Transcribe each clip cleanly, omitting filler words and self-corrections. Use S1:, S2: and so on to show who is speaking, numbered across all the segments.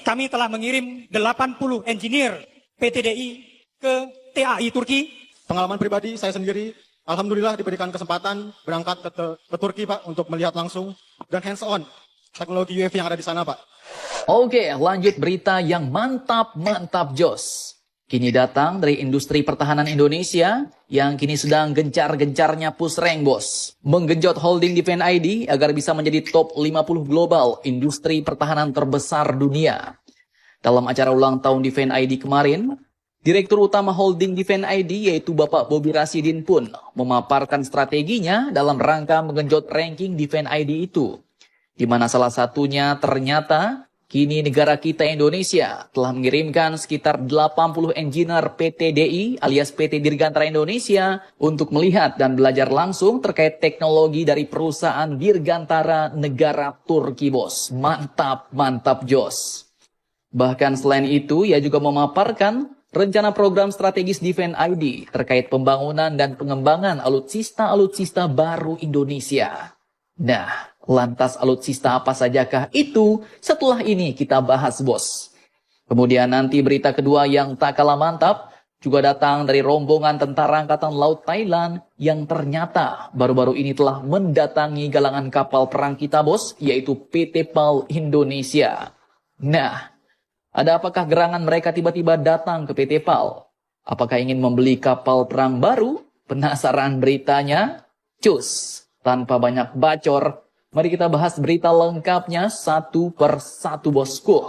S1: kami telah mengirim 80 engineer PTDI ke TAI Turki.
S2: Pengalaman pribadi saya sendiri, alhamdulillah diberikan kesempatan berangkat ke Turki, Pak, untuk melihat langsung dan hands-on teknologi UAV yang ada di sana, Pak.
S3: Oke, lanjut berita yang mantap jos. Kini datang dari industri pertahanan Indonesia yang kini sedang gencar-gencarnya push rank, bos. Menggenjot holding Defense ID agar bisa menjadi top 50 global industri pertahanan terbesar dunia. Dalam acara ulang tahun Defense ID kemarin, Direktur Utama Holding Defense ID yaitu Bapak Bobi Rasidin pun memaparkan strateginya dalam rangka menggenjot ranking Defense ID itu. Di mana salah satunya ternyata kini negara kita Indonesia telah mengirimkan sekitar 80 engineer PTDI alias PT Dirgantara Indonesia untuk melihat dan belajar langsung terkait teknologi dari perusahaan Dirgantara negara Turki, bos. Mantap jos. Bahkan selain itu, ia juga memaparkan rencana program strategis Defense ID terkait pembangunan dan pengembangan alutsista baru Indonesia. Nah, lantas alutsista apa sajakah itu? Setelah ini kita bahas, bos. Kemudian nanti berita kedua yang tak kalah mantap juga datang dari rombongan Tentara Angkatan Laut Thailand yang ternyata baru-baru ini telah mendatangi galangan kapal perang kita, bos, yaitu PT PAL Indonesia. Nah, ada apakah gerangan mereka tiba-tiba datang ke PT PAL? Apakah ingin membeli kapal perang baru? Penasaran beritanya? Cus! Tanpa banyak bacor, mari kita bahas berita lengkapnya satu per satu, bosku.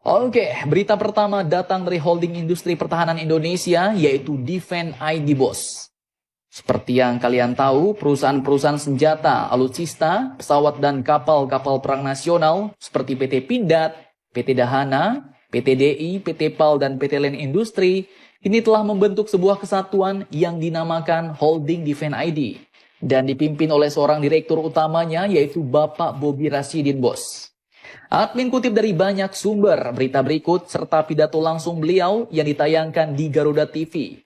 S3: Oke, berita pertama datang dari holding industri pertahanan Indonesia, yaitu Defense ID, bos. Seperti yang kalian tahu, perusahaan-perusahaan senjata, alutsista, pesawat dan kapal-kapal perang nasional seperti PT Pindad, PT Dahana, PT DI, PT PAL, dan PT Len Industri ini telah membentuk sebuah kesatuan yang dinamakan Holding Defense ID dan dipimpin oleh seorang direktur utamanya yaitu Bapak Bobi Rasidin, bos. Admin kutip dari banyak sumber berita berikut serta pidato langsung beliau yang ditayangkan di Garuda TV.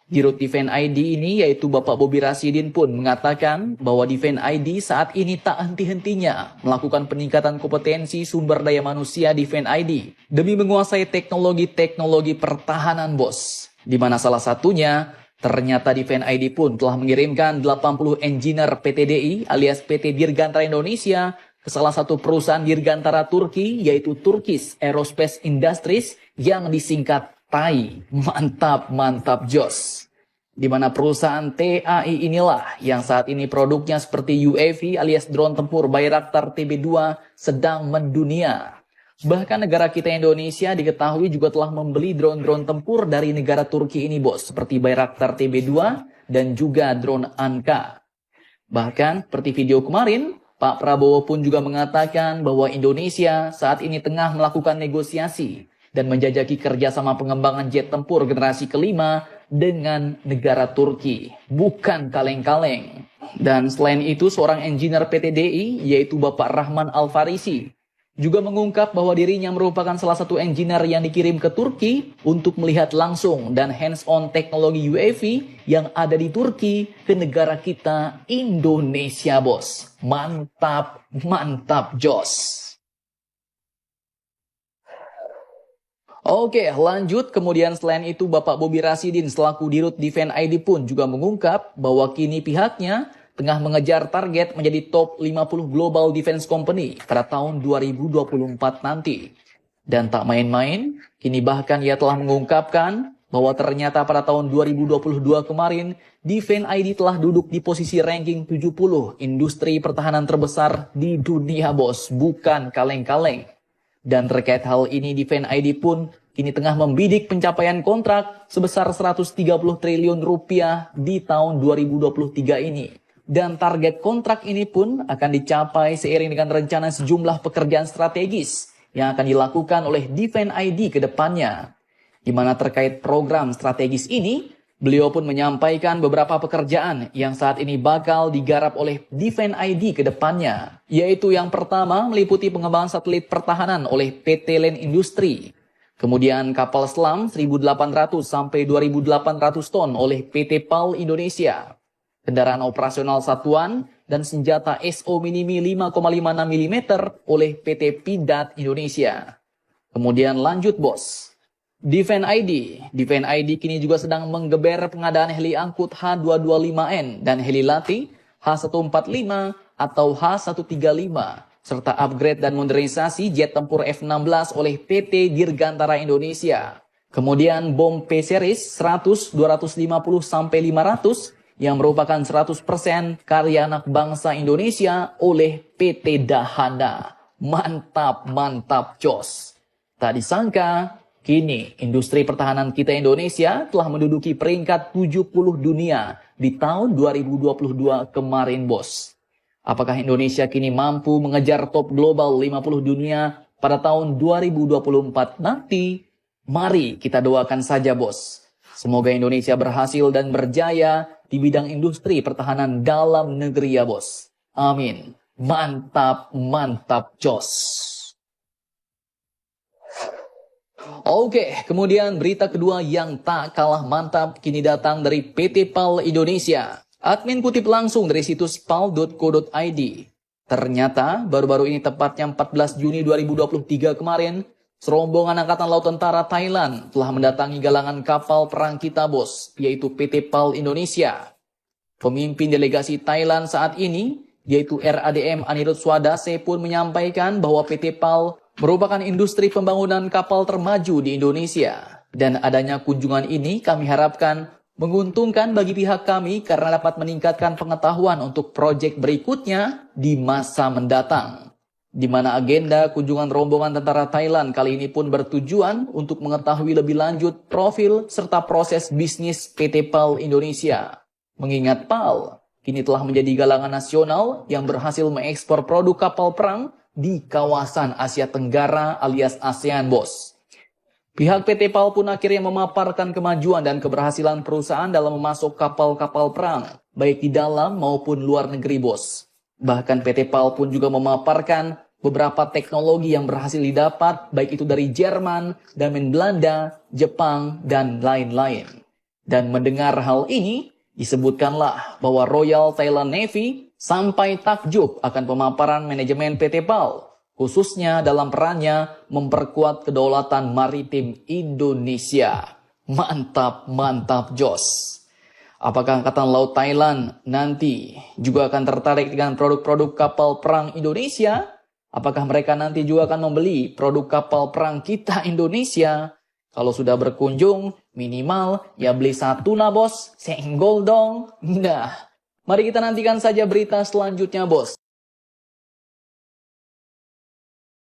S3: Dirut Defense ID ini yaitu Bapak Bobi Rasidin pun mengatakan bahwa Defense ID saat ini tak henti-hentinya melakukan peningkatan kompetensi sumber daya manusia Defense ID demi menguasai teknologi-teknologi pertahanan, bos. Di mana salah satunya ternyata Defense ID pun telah mengirimkan 80 engineer PTDI alias PT Dirgantara Indonesia ke salah satu perusahaan dirgantara Turki yaitu Turkish Aerospace Industries yang disingkat TAI. Mantap jos. Di mana perusahaan TAI inilah yang saat ini produknya seperti UAV alias drone tempur Bayraktar TB2 sedang mendunia. Bahkan negara kita Indonesia diketahui juga telah membeli drone-drone tempur dari negara Turki ini, bos, seperti Bayraktar TB2 dan juga drone Anka. Bahkan seperti video kemarin, Pak Prabowo pun juga mengatakan bahwa Indonesia saat ini tengah melakukan negosiasi dan menjajaki kerjasama pengembangan jet tempur generasi kelima dengan negara Turki. Bukan kaleng-kaleng. Dan selain itu, seorang engineer PTDI, yaitu Bapak Rahman Al-Farisi, juga mengungkap bahwa dirinya merupakan salah satu engineer yang dikirim ke Turki untuk melihat langsung dan hands-on teknologi UAV yang ada di Turki ke negara kita Indonesia, bos. Mantap jos. Oke, lanjut. Kemudian selain itu, Bapak Bobi Rasidin selaku Dirut Defense ID pun juga mengungkap bahwa kini pihaknya tengah mengejar target menjadi top 50 global defense company pada tahun 2024 nanti. Dan tak main-main, kini bahkan ia telah mengungkapkan bahwa ternyata pada tahun 2022 kemarin, Defense ID telah duduk di posisi ranking 70 industri pertahanan terbesar di dunia, bos. Bukan kaleng-kaleng. Dan terkait hal ini, Defense ID pun kini tengah membidik pencapaian kontrak sebesar 130 triliun rupiah di tahun 2023 ini. Dan target kontrak ini pun akan dicapai seiring dengan rencana sejumlah pekerjaan strategis yang akan dilakukan oleh Defense ID ke depannya. Di mana terkait program strategis ini, beliau pun menyampaikan beberapa pekerjaan yang saat ini bakal digarap oleh Defense ID ke depannya. Yaitu yang pertama meliputi pengembangan satelit pertahanan oleh PT Len Industri. Kemudian kapal selam 1.800 sampai 2.800 ton oleh PT PAL Indonesia. kendaraan operasional satuan, dan senjata SO Minimi 5,56 mm oleh PT Pindad Indonesia. Kemudian lanjut bos. Defend ID kini juga sedang menggeber pengadaan heli angkut H225N dan heli latih H145 atau H135 serta upgrade dan modernisasi jet tempur F-16 oleh PT Dirgantara Indonesia. Kemudian bom P-Series 100, 250 sampai 500 yang merupakan 100% karya anak bangsa Indonesia oleh PT Dahana. Mantap jos. Tak disangka, kini industri pertahanan kita Indonesia telah menduduki peringkat 70 dunia di tahun 2022 kemarin bos. Apakah Indonesia kini mampu mengejar top global 50 dunia pada tahun 2024 nanti? Mari kita doakan saja bos. Semoga Indonesia berhasil dan berjaya di bidang industri pertahanan dalam negeri ya bos. Amin. Mantap jos. Oke, kemudian berita kedua yang tak kalah mantap kini datang dari PT PAL Indonesia. Admin kutip langsung dari situs pal.co.id. Ternyata baru-baru ini tepatnya 14 Juni 2023 kemarin, serombongan Angkatan Laut Tentara Thailand telah mendatangi galangan kapal perang kita bos, yaitu PT PAL Indonesia. Pemimpin delegasi Thailand saat ini, yaitu RADM Anirudh Swadase pun menyampaikan bahwa PT PAL merupakan industri pembangunan kapal termaju di Indonesia. Dan adanya kunjungan ini kami harapkan menguntungkan bagi pihak kami karena dapat meningkatkan pengetahuan untuk proyek berikutnya di masa mendatang. Di mana agenda kunjungan rombongan tentara Thailand kali ini pun bertujuan untuk mengetahui lebih lanjut profil serta proses bisnis PT PAL Indonesia. Mengingat PAL kini telah menjadi galangan nasional yang berhasil mengekspor produk kapal perang di kawasan Asia Tenggara alias ASEAN bos. Pihak PT PAL pun akhirnya memaparkan kemajuan dan keberhasilan perusahaan dalam memasok kapal-kapal perang, baik di dalam maupun luar negeri bos. Bahkan PT PAL pun juga memaparkan beberapa teknologi yang berhasil didapat, baik itu dari Jerman, dan Belanda, Jepang, dan lain-lain. Dan mendengar hal ini, disebutkanlah bahwa Royal Thailand Navy sampai takjub akan pemaparan manajemen PT PAL, khususnya dalam perannya memperkuat kedaulatan maritim Indonesia. Mantap jos. Apakah Angkatan Laut Thailand nanti juga akan tertarik dengan produk-produk kapal perang Indonesia? Apakah mereka nanti juga akan membeli produk kapal perang kita Indonesia? Kalau sudah berkunjung, minimal ya beli satu nah bos, senggol dong. Nah, mari kita nantikan saja berita selanjutnya bos.